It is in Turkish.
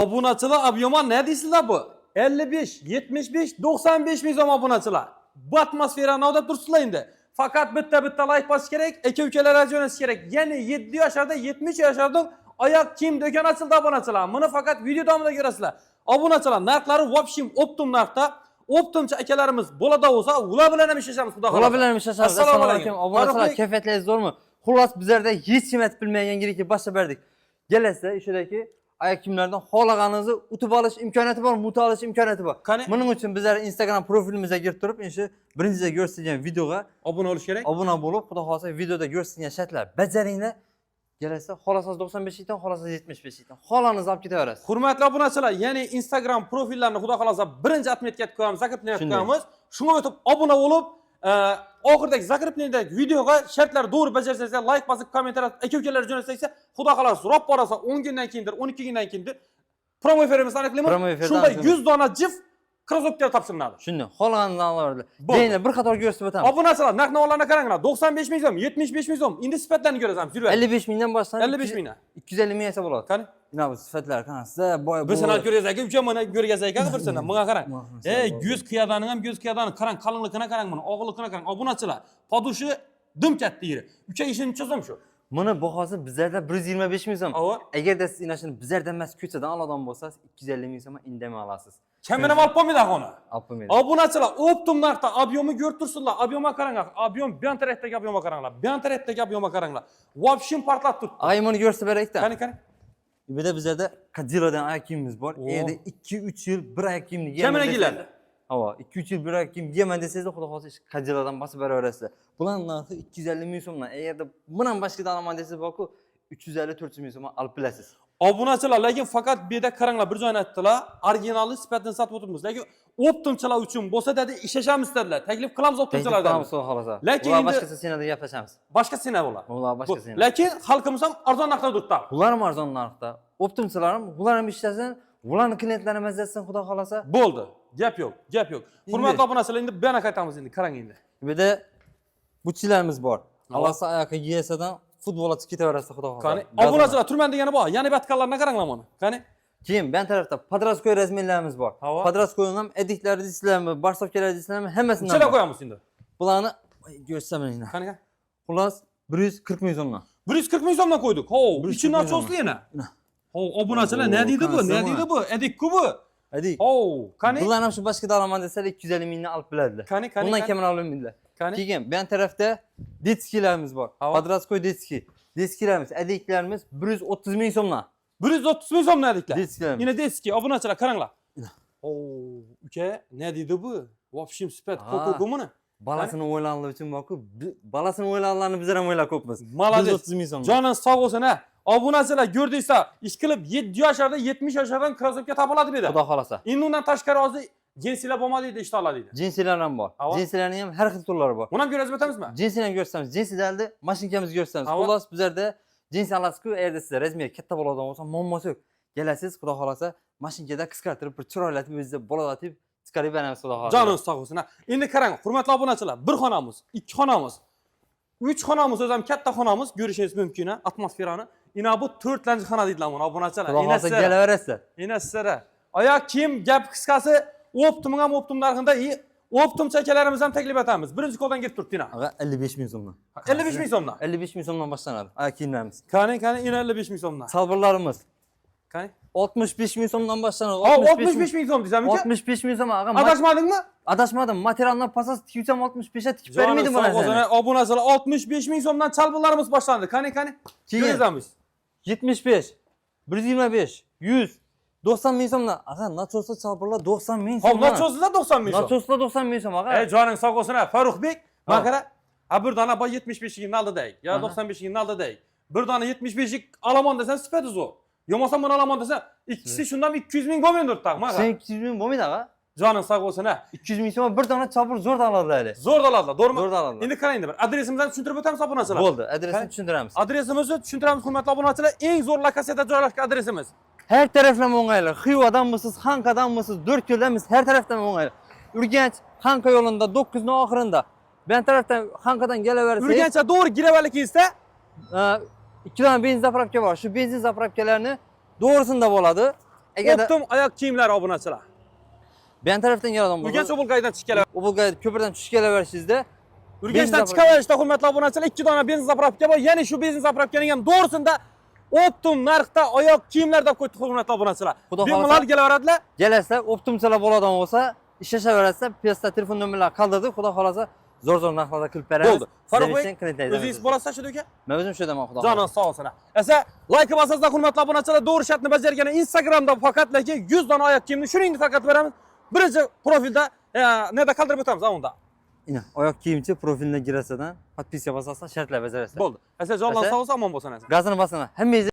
Obunachilar ob'yoma ne deysizlar bu? 55, 75, 95 ming so'm obunachilar. Bu atmosferani odab tursizlar endi. Faqat bitta like bosish kerak, aka-ukalarga jo'natish kerak. Ya'ni 7 yoshlarda, 70 yoshlarda oyoq kiyim do'koni ochildi obunachilar. Buni faqat video davomida ko'rasizlar. Obunachilar narxlari vobshim optim narxda. Optimchi akalarimiz bo'ladi bo'lsa, ular bilan ham ishlashamiz, xudo xohlasa. Ular bilan ham ishlashamiz. Assalomu alaykum. Obunachilar, kayfiyatlaringiz zo'rmi? Xullas bizlarda hech kim aytib bilmagan yangilikka boshlab berdik. Kelasizda ishidagi oyoq kiyimlardan xohlaganingizni utib olish imkoniyati bor, mutib olish imkoniyati bor. Buning uchun bizlar Instagram profilimizga kirib turib, endi birinchida ko'rsatilgan videoga obuna bo'lish kerak. Obuna bo'lib, xudo xolasa videoda ko'rsatilgan shartlar bajaringlar. Kelasizda xohlasangiz 95 dan, xohlasangiz 75 dan. Xohlaningizni olib ketaverasiz. Hurmatli obunachilar, ya'ni Instagram profillarini xudo xolasa birinchi atmetga qo'yamiz, zakripleniyga qo'yamiz. Shunga o'tib obuna bo'lib, oxirdagi zakripleniyadagi videoga shartlar to'g'ri bajarsangizlar, like bosib, kommentar aka-ukalarga jo'natsangizlar, xudo xolasa ro'p borasa 10 kundan keyindir, 12 kundan keyindir promo efirimizni aniqlaymiz. Shunda 100 dona jif krosovka topshiriladi. Shunday, xohlaganini olaveradi. Deyinlar bir qator ko'rsatib o'tamiz. Obunachilar, narx-navolarni qaranglar. 95 ming so'm, 75 ming so'm. Endi sifatlarni ko'rasiz, yurib. 55 mingdan boshlanib 55 mingdan 250 ming esa bo'ladi. Qani? Mana bu sifatlar qarangizda, boy bir sana ko'rasiz, ucha mana ko'rgazay ekan bir sana. Menga qarang. Göz qiyadaning ham göz qiyadaning qarang, qalinligini qarang, mana og'irligini qarang. Obunachilar, podushi dim katta yeri. 3 so'm shu. Buni bahosi bizlarda 125 ming so'm. Agarda siz inashini bizlarda emas, ko'chadan oladigan bo'lsangiz 250 ming so'mga indamay olasiz. Kamera olib qo'ymaydi uni. Olib qo'ymaydi. Obunachilar, optim narxda ob'yomni ko'rib tursinlar. Ob'yomga qaranglar. Ob'yom Biantaretdagi ob'yomga qaranglar. Biantaretdagi ob'yomga qaranglar. Vobshim portlat turibdi. Aymoni ko'rsatib beraylik-da. Qani. Bu da bizlarda Kadirodan oyoq kiyimimiz bor. Endi 2-3 yil bir oyoq kiyimni giyman. Kamera giyiladi. Havo, 2-3 yil bir oyoq kiyim giyman desangiz, xudo xolasa Kadirodan bosib beraverasizlar. Bularning narxi 250 ming so'mdan. Agarda bundan boshqa olaman desangiz, boku 350-400 ming so'mga olib bilasiz. Obunachilar, lekin faqat bu yerda qaranglar, bir joyni aytdilar, originalni sifatini sotib o'tiribmiz. Lekin optimchilar uchun bo'lsa dedi, ishlashamiz dedilar. Taklif qilamiz optimchilar dedilar. Xudo xolasa. Lekin ular boshqa senada gaplashamiz. Boshqa sena bo'ladi. Ular boshqa sena. Lekin xalqimiz ham arzon narxda turibdi. Ular ham arzon narxda. Optimchilar ham, ular ham ishlasin, ularning klientlari mazzasin, xudo xolasa. Bo'ldi. Gap yo'q. Hurmatli obunachilar, endi bu yana qaytamiz endi, qarang endi. Bu yerda buchilarimiz bor. Alasa oyoqqa giyasadan futbol ochib ketaverasiz, xudo xolasa. Qani, obunachilar turman degani bor. Yana batkanlarni qaranglar mana. Qani? Keyin bu tarafda Podroskoy razmerlarimiz bor. Podroskoyning ham ediklar deysizlarmi, barsovkalar deysizlarmi, hammasini Chala qo'yamiz endi. Bularni ko'rsam endi. Qani? Xullas 140 ming so'mdan. 140 ming so'mdan qo'ydik. Ichini ochosli yana. Obunachilar, ne deydi bu? Edik-ku bu. Edik. Qani? Bular ham shu boshqa dalaman desalar 250 mingdan olib biladilar. Qani? Bundan kamroq olmaydilar. Qani? Keyin bu tarafda detskilarimiz bor. Podroskoy detski. Detskilarimiz, ediklarimiz 130 ming so'mdan. 130 ming so'mdan ediklar. Detskilarimiz. Yine detski, obunachilar qaranglar. Uka, ne deydi bu? Vobshim sifat ko'p buni. Balasini o'ylanlar uchun boku, balasini o'ylanlarni bizlar ham o'ylab ko'pmiz. 130 ming so'm. Joningiz sog' bo'lsin ha. Obunachilar, ko'rdingizlar, ish qilib 7 yoshlarda, 70 yoshlardan krosovka topiladi bu yerda. Xudo xolasa. Endi undan tashqari hozir jinsilar bo'lmadi deydi, ishtonlar deydi. Jinsilar ham bor. Jinsilarning ham har xil turlari bor. Buni ham ko'rsatib o'tamizmi? Jinsini ham ko'rsatamiz. Jinsilarni mashinkamizni ko'rsatamiz. Xullas bizlarda jinsi olasiz-ku, erda sizlar razmer katta bo'ladigan bo'lsa, muammosi yo'q. Kelasiz, xudo xolasa, mashinkada qisqartirib, bir chiroylatib o'zingizda bo'latib chiqarib beramiz, xudo xolasa. Joningiz sog' bo'lsin ha. Endi qarang, hurmatli obunachilar, bir xonamiz, ikki xonamiz, 3 xonamiz, o'zi ham katta xonamiz, ko'rishingiz mumkin ha, atmosferani. Ina bu 4-lanchi xona deydilar buni obunachilar. Xudo kelaverasizlar. Inasizlar. Oyoq kiyim gap qisqasi, optimning ham optim narxida, optimchi akalarimiz ham taklif etamiz. Birinchi qo'ldan kelib turibdi ina. 55 ming so'mdan. 55 ming so'mdan. 55 ming so'mdan boshlanadi. Oyoq kiyimlarimiz. Qani, ina 55 ming so'mdan. Salbirlarimiz. Qani? 65 ming so'mdan boshlanadi. 65 ming so'm deysizmi? 65 ming so'm, ag'a. Adashmadingmi? Adashmadim. Materiallar pasas tiksam 65 ga tikib bermaydi bu narsani. Obunachilar, 65 ming so'mdan chalbirlarimiz boshlandi. Qani? Ko'ramiz. 75, 125, 100, 90 ming so'mdan. Ag'a, nachoslar chalbirlar 90 ming so'm. Nachoslar 90 ming so'm. Nachoslar 90 ming so'm, ag'a. Joning sog' bo'lsin ha, Farruxbek. Mana qara. Bir dona 75 ligini aldidayik, yo 95 ligini aldidayik. Bir dona 75 lik olaman desan sifati zo'r. Yo'masa buni olaman desan, ikkisi shundan 200 ming bo'lmaydi o'rtoq, mana. Sen 200 ming bo'lmaydi, ag'a. Joning sog' bo'lsin ha. 200 ming so'm bir dona chalbir zo'r oladilar. Zo'r oladilar, to'g'rimi? Zo'r oladilar. Endi qarang bir adresimizni tushuntirib o'tamiz obunachilar. Bo'ldi, adresini tushuntiramiz. Adresimizni tushuntiramiz, hurmatli obunachilar. Eng zo'r lokatsiyada joylashgan adresimiz. Her tarafdan o'ng'ayli. Xivadanmisiz, Xankadanmisiz, 4 yo'ldamisiz, her tarafdan o'ng'ayli. Urganch Xanka yo'lida 9 ning oxirida. Ben tarafdan Xankadan kelaversangiz, Urganchga to'g'ri kiraverlikingizda 2 dona benzin zapravka bor. Shu benzin zapravkalarni to'g'risida bo'ladi. Eğer Optum ayak kiyimler obunachilar. ben taraftan gelen adam Urganch Obulgaydan chiqib Obulgay köprüden tushib kelaversizda. Urganchdan chiqaverishda hurmatli obunachilar 2 dona benzin zapravka bor. Ya'ni shu benzin zapravkaning ham to'g'risida Optum narxda oyoq kiyimlar deb qo'ydi hurmatli obunachilar. Xudo Bemalol xohlasa- kelaveradilar. Kelasizlar, Optumchalar bo'ladigan bo'lsa, ishlashaverasiz, piyasada telefon nomerlarini qoldirdik, xudo xolasa zo'r narxlarda qilib beramiz. Bo'ldi. Farruh Sizlar bey, uchun klientlar o'zingiz bo'lasiz shu aka? Men o'zim shu demaman, xudo Jonon xolasa. sog' olsin. Esa like bosasizlar hurmatli obunachilar, to'g'ri shartni bajargan Instagramda faqat 100 dona oyoq kiyimni shuningdek tarqatib beramiz. Birinchi profilda neda qoldirib o'tamiz unda. Ina, oyoq kiyimchi profiliga girasidan, podpiska bosasizlar, shartlar bajarasiz. Bo'ldi. Esa jonlar Asa- sog' olsin, omon bo'lsin. Gazini bosinglar. Hammangiz